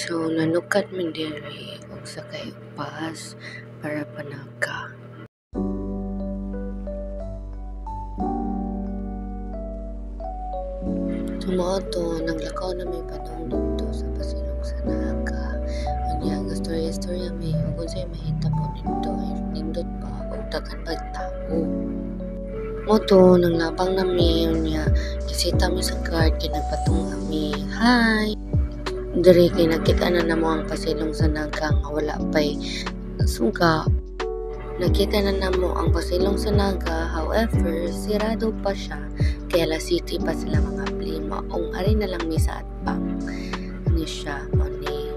So nanukat mi diri og sa kay bus para Panaga. Tumoto naglakaw na may padong dito sa pasilong sa Naga. Unya nga storya may ug unsay mahita po dito nindot pa og daghan pa tawo. Moto nanglabang nami unya isita mi sa guard kay nagpatunga mi. Hi. Diri kay nakita na namo ang pasilong sa Naga nga wala pay suga. Nakita na namo ang pasilong sa Naga, however, sirado pa siya kaya alas city pa sila mga plima ong ari na lang mi sa atpang ni siya ni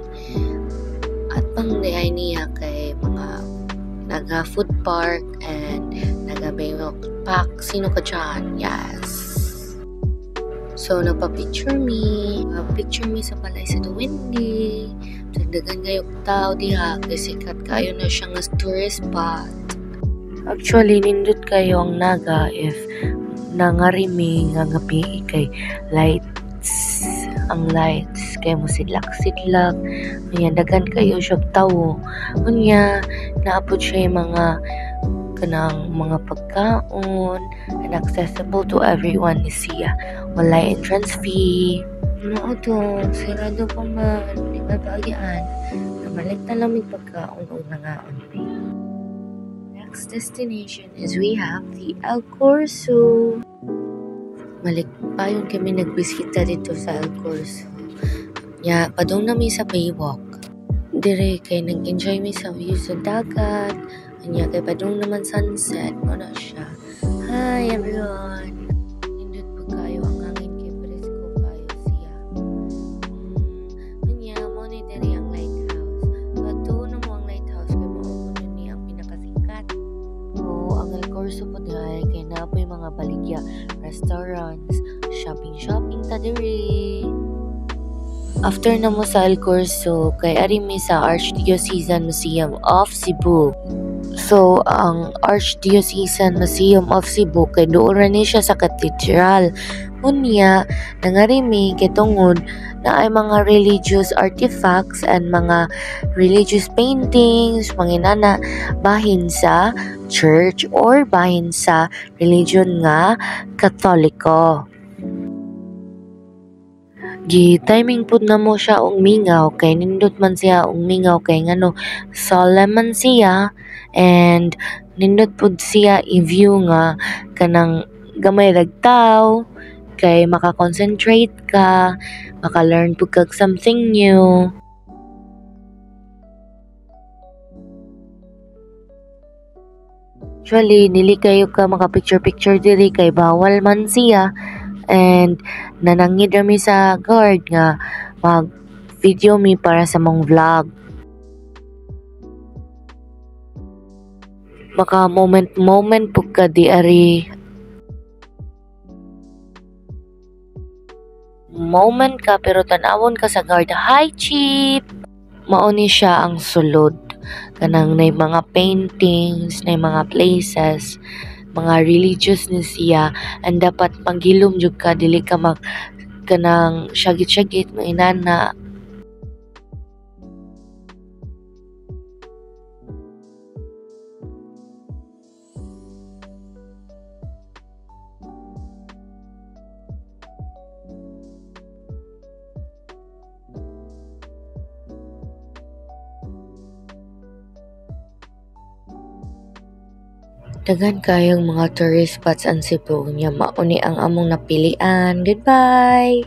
atpang di ay niya kay mga naga food park and naga Baywalk Park. Sino ka dyan? Yes. So nagpa-picture me sa balay sa Duwindi. Dagdagan kayo tao diha kay sikat kayo na siya nga tourist spot. Actually nindot kayo ang Naga if nangarimi nga gabi kay lights ang lights kay mo sidlak unya daghan kayo siya tawo unya naapod siya mga kanang mga pagkaon and accessible to everyone ni siya wala entrance fee no to sirado pa man di ba bagyaan nabalik na lang may pagkaon o nangaon fee. Next destination is we have the El Corso. Malikpayon kami nagbisita dito sa El Corso. Padung na mi sa Baywalk. Dire kay nag-enjoy mi sa view sa dagat. Kay padung naman sunset. Ano siya. Hi everyone. Nindot po kayo ang hangin kay presko kayo siya. Mo ni dire ang lighthouse. Pato na mo ang lighthouse kay mo ni ang pinakasikat. Ang El Corso po dahil kay napoy mga baligya, restaurants, shopping ta diri. After na mo sa El Corso, kay ari mi sa Archdiocesan Museum of Cebu. So, ang Archdiocesan Museum of Cebu kay doon ra ni siya sa katedral. Unya, nangarimi kay tungod na ay mga religious artifacts and mga religious paintings, manginana bahin sa church or bahin sa religion nga Katoliko. Timing pud na mo siya og mingaw kay nindot man siya og mingaw kay ngano solemn man siya and nindot pud siya i-view nga kanang gamay ragtaw kay maka-concentrate ka, maka-learn pud kag something new. Actually, dili kayo ka maka-picture diri kay bawal man siya and nanangid mi sa guard nga mag-video mi para sa mong vlog. Maka moment pud ka di ari. Moment ka pero tanawon ka sa guard. Hi, Chief! Mauni siya ang sulod. Kanang na mga paintings, na mga places, mga religious ni siya. And dapat panghilom jud ka, dili ka kanang syagit-syagit, mainana. Daghan kayong mga tourist spots ang Cebu niya mauni ang among napilian. Goodbye!